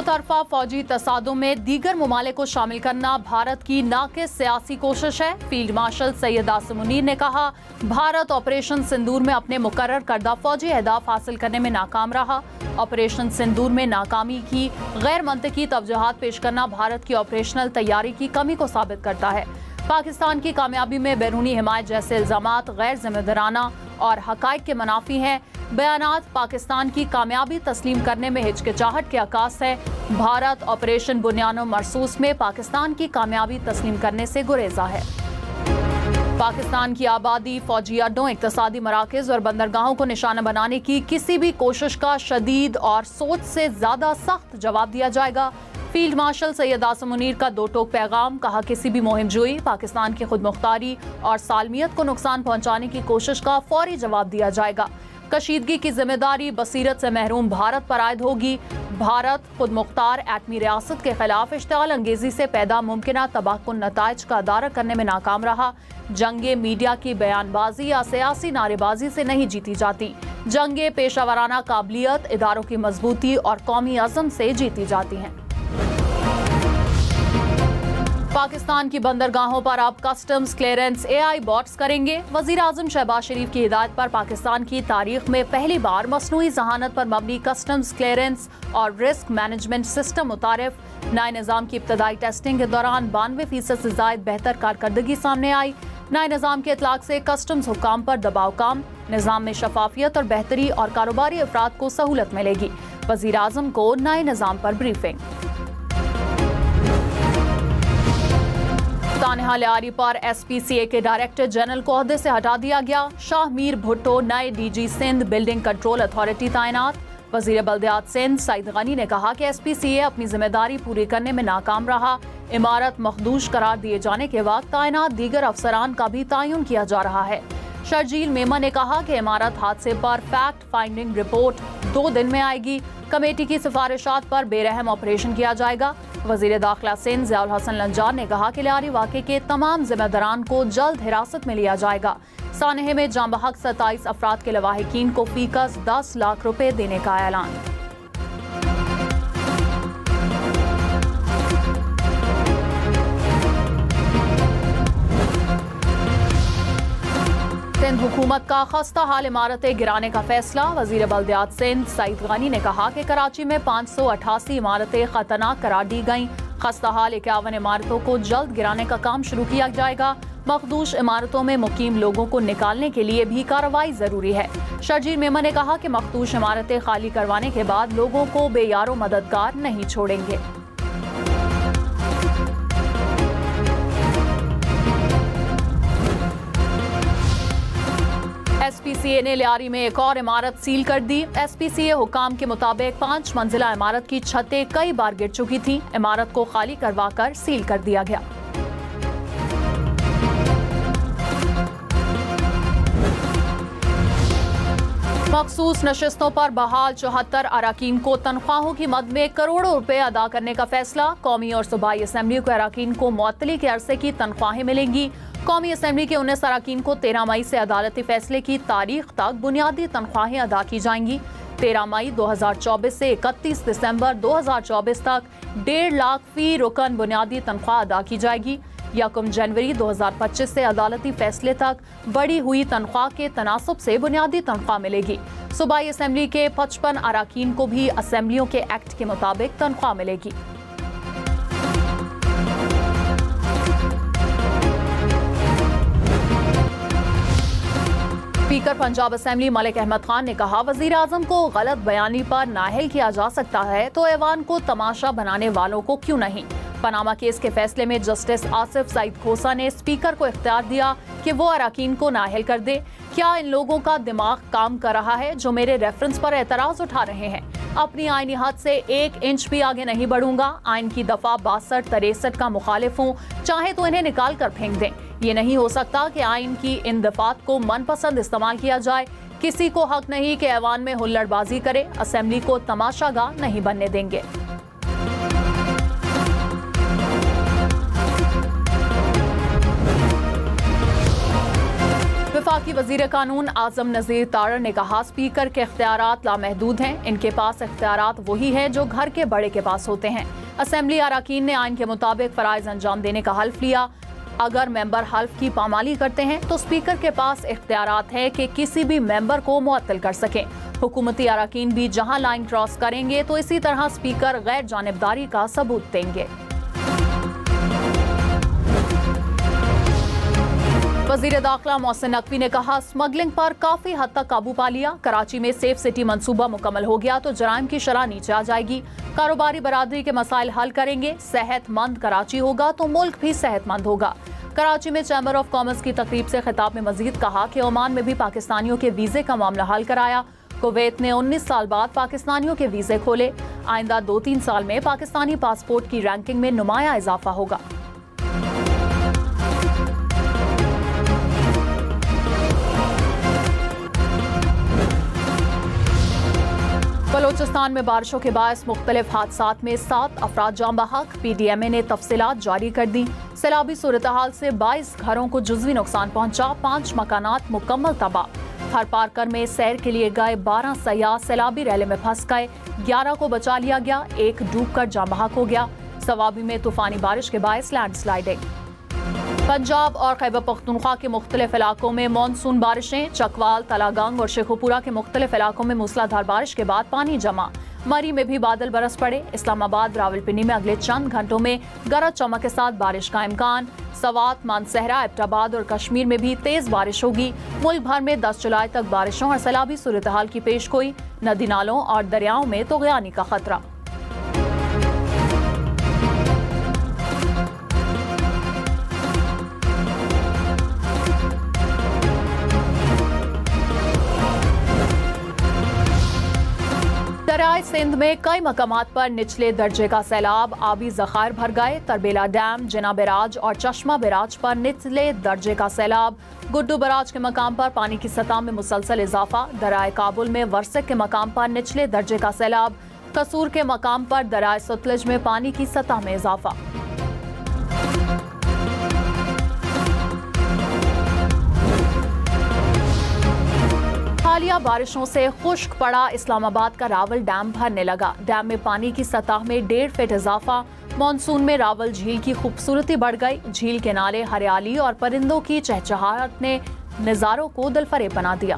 दो तरफा फौजी तसादुम में दीगर ममालिक को शामिल करना भारत की नाक़िस सियासी कोशिश है। फील्ड मार्शल सैयद आसिम मुनीर ने कहा, भारत ऑपरेशन सिंदूर में अपने मुकर्रर करदा फौजी अहदाफ हासिल करने में नाकाम रहा। ऑपरेशन सिंदूर में नाकामी की गैर मंतकी तवज्जुहात पेश करना भारत की ऑपरेशनल तैयारी की कमी को साबित करता है। पाकिस्तान की कामयाबी में बैरूनी हिमायत जैसे इल्जामात गैर जिम्मेदाराना और हकायक के मुनाफी हैं। बयानात पाकिस्तान की कामयाबी तस्लीम करने में हिचकिचाहट के अक्कास है। भारत ऑपरेशन बुनियानो मरसूस में पाकिस्तान की कामयाबी तस्लीम करने से गुरेजा है। पाकिस्तान की आबादी, फौजी अड्डों, इक्तसादी मराकज़ और बंदरगाहों को निशाना बनाने की किसी भी कोशिश का शदीद और सोच से ज्यादा सख्त जवाब दिया जाएगा। फील्ड मार्शल सैयद आसिम मुनीर का दो टोक पैगाम, कहा किसी भी मुहिम जोई, पाकिस्तान की खुद मुख्तारी और सालमियत को नुकसान पहुंचाने की कोशिश का फौरी जवाब दिया जाएगा। कशीदगी की जिम्मेदारी बसीरत से महरूम भारत पर आयद होगी। भारत खुद मुख्तार एटमी रियासत के खिलाफ इश्तिआल अंगेजी से पैदा मुमकिन तबाहकुन नताइज का अदारा करने में नाकाम रहा। जंगे मीडिया की बयानबाजी या सियासी नारेबाजी से नहीं जीती जाती। जंगे पेशावराना काबिलियत, इदारों की मजबूती और कौमी अज़म से जीती जाती हैं। पाकिस्तान की बंदरगाहों पर अब कस्टम्स क्लियरेंस AI बॉट्स करेंगे। वजीर आजम शहबाज शरीफ की हिदायत पर पाकिस्तान की तारीख में पहली बार मसनूई जहानत पर मबनी कस्टम्स क्लियरेंस और रिस्क मैनेजमेंट सिस्टम मुतारिफ। नए निज़ाम की इब्तदाई टेस्टिंग के दौरान 92% से ज़ायद बेहतर कारकर्दगी सामने आई। नए निज़ाम के इतलाक से कस्टम्स हुक्काम पर दबाव कम, निज़ाम में शफाफियत और बेहतरी और कारोबारी अफराद को सहूलत मिलेगी। वजीर आजम को नए निज़ाम पर ब्रीफिंग। तानहा लियारी पर SPCA के डायरेक्टर जनरल को ओहदे से हटा दिया गया। शाह मीर भुट्टो नए DG Sindh building control authority तैनात। वजीर बल्दियात सिंध सईद गनी ने कहा कि SPCA अपनी जिम्मेदारी पूरी करने में नाकाम रहा। इमारत मखदूश करार दिए जाने के वक्त तैनात दीगर अफसरान का भी तयन किया जा रहा है। शर्जील मेमा ने कहा कि इमारत हादसे पर फैक्ट फाइंडिंग रिपोर्ट 2 दिन में आएगी। कमेटी की सिफारिशात पर बेरहम ऑपरेशन किया जाएगा। वजीर दाखिला सिंध ज़ियाउल हसन लंजान ने कहा कि लियारी वाक़े के तमाम जिम्मेदारान को जल्द हिरासत में लिया जाएगा। सानहे में जाम बहक 27 अफराद के लवाहिकीन को फीकस 10 लाख रुपए देने का ऐलान। सिंध हुकूमत का खस्ता हाल इमारतें गिराने का फैसला। वजीर बल्दियात सिंध सईद गनी ने कहा कि कराची में 588 इमारतें खतरनाक करार दी गईं। खस्ता हाल 51 इमारतों को जल्द गिराने का काम शुरू किया जाएगा। मखदूश इमारतों में मुकीम लोगों को निकालने के लिए भी कार्रवाई जरूरी है। शर्जील मेमन ने कहा कि मखदूश इमारतें खाली करवाने के बाद लोगों को बेयारो मददगार नहीं छोड़ेंगे। SPCA ने लियारी में एक और इमारत सील कर दी। SPCA हुकाम के मुताबिक 5 मंजिला इमारत की छतें कई बार गिर चुकी थी। इमारत को खाली करवाकर सील कर दिया गया। मखसूस नशिस्तों पर बहाल 74 अराकीन को तनख्वाहों की मद में करोड़ों रुपए अदा करने का फैसला। कौमी और सूबाई असम्बलियों के अराकीन को मुअत्तली के अरसे की तनख्वाहें मिलेंगी। कौमी असम्बली के 19 अराकीन को 13 मई से अदालती फैसले की तारीख तक बुनियादी तनख्वाहें अदा की जाएंगी। 13 मई 2024 से 31 दिसंबर 2024 तक 1.5 लाख फी रुकन बुनियादी तनख्वाह अदा की जाएगी। 1 जनवरी 2025 से अदालती फैसले तक बढ़ी हुई तनख्वाह के तनासब से बुनियादी तनख्वाह मिलेगी। सूबाई असम्बली के 55 अराकीन को भी असम्बलियों के एक्ट के मुताबिक तनख्वाह मिलेगी। स्पीकर पंजाब असेंबली मलिक अहमद खान ने कहा, वजीर आजम को गलत बयानी पर नाअहल किया जा सकता है तो ऐवान को तमाशा बनाने वालों को क्यों नहीं। पनामा केस के फैसले में जस्टिस आसिफ सईद खोसा ने स्पीकर को इख्तियार दिया कि वो अराकीन को नाअहल कर दे। क्या इन लोगों का दिमाग काम कर रहा है जो मेरे रेफरेंस पर एतराज उठा रहे हैं? अपनी आईनी हद से 1 इंच भी आगे नहीं बढ़ूंगा। आइन की दफा 62-63 का मुखालिफ हूँ, चाहे तो इन्हें निकाल कर फेंक दें। ये नहीं हो सकता कि आइन की इन दफात को मनपसंद इस्तेमाल किया जाए। किसी को हक नहीं कि ऐवान में हुल्लड़बाजी करे। असेंबली को तमाशागाह नहीं बनने देंगे। वफाकी वजीर कानून आजम नजीर तारड़ ने कहा, स्पीकर के इख्तियारात लामहदूद हैं। इनके पास इख्तियारात वही हैं जो घर के बड़े के पास होते हैं। असेंबली अरकान ने आइन के मुताबिक फराइज अंजाम देने का हल्फ लिया। अगर मेंबर हल्फ की पामाली करते हैं तो स्पीकर के पास इख्तियारात है कि किसी भी मेंबर को मुअत्तल कर सकें। हुकूमती अरकान भी जहां लाइन क्रॉस करेंगे तो इसी तरह स्पीकर गैर जानिबदारी का सबूत देंगे। वजीर दाखिला मोहसिन नकवी ने कहा, स्मगलिंग पर काफी हद तक काबू पा लिया। कराची में सेफ सिटी मंसूबा मुकम्मल हो गया तो जराइम की शरह नीचे आ जाएगी। कारोबारी बरादरी के मसाइल हल करेंगे। सेहतमंद कराची होगा तो मुल्क भी सेहतमंद होगा। कराची में चैम्बर ऑफ कॉमर्स की तकरीब से खिताब में मजीद कहा कि ओमान में भी पाकिस्तानियों के वीजे का मामला हल कराया। कुवैत ने 19 साल बाद पाकिस्तानियों के वीजे खोले। आइंदा 2-3 साल में पाकिस्तानी पासपोर्ट की रैंकिंग में नुमाया इजाफा होगा। बलोचिस्तान में बारिशों के बायस मुख्तलिफ हादसात में 7 अफराद जान बहक। PDMA ने तफसीलात जारी कर दी। सैलाबी सूरत हाल से 22 घरों को जुज़वी नुकसान पहुंचा। 5 मकानात मुकम्मल तबाह। हर पार्कर में सैर के लिए गए 12 सयाह सैलाबी रैले में फंस गए। 11 को बचा लिया गया, एक डूब कर जान बहक हो गया। सवाबी में तूफानी बारिश के बायस लैंडस्लाइडिंग। पंजाब और खैबर पख्तूनख्वा के मुख्तलिफ इलाकों में मानसून बारिशें। चकवाल, तलागंग और शेखुपुरा के मुख्तलिफ इलाकों में मूसलाधार बारिश के बाद पानी जमा। मरी में भी बादल बरस पड़े। इस्लामाबाद, रावलपिंडी में अगले चंद घंटों में गरज चमक के साथ बारिश का इम्कान। सवात, मानसहरा, एबटाबाद और कश्मीर में भी तेज बारिश होगी। मुल्क भर में 10 जुलाई तक बारिशों और सैलाबी सूरत हाल की पेशगोई। नदी नालों और दरियाओं में तुग़यानी का खतरा। दरियाए सिंध में कई मकामात पर निचले दर्जे का सैलाब। आबी ज़खायर भर गए। तरबेला डैम, जिना बैराज और चश्मा बैराज पर निचले दर्जे का सैलाब। गुड्डू बैराज के मकाम पर पानी की सतह में मुसलसल इजाफा। दरियाए काबुल में वर्सिक के मकाम पर निचले दर्जे का सैलाब। कसूर के मकाम पर दरियाए सतलज में पानी की सतह में इजाफा। हालिया बारिशों से खुश्क पड़ा इस्लामाबाद का रावल डैम भरने लगा। डैम में पानी की सतह में 1.5 फीट इजाफा। मानसून में रावल झील की खूबसूरती बढ़ गई। झील के नाले, हरियाली और परिंदों की चहचहाहट ने नज़ारों को दिलफरेब बना दिया।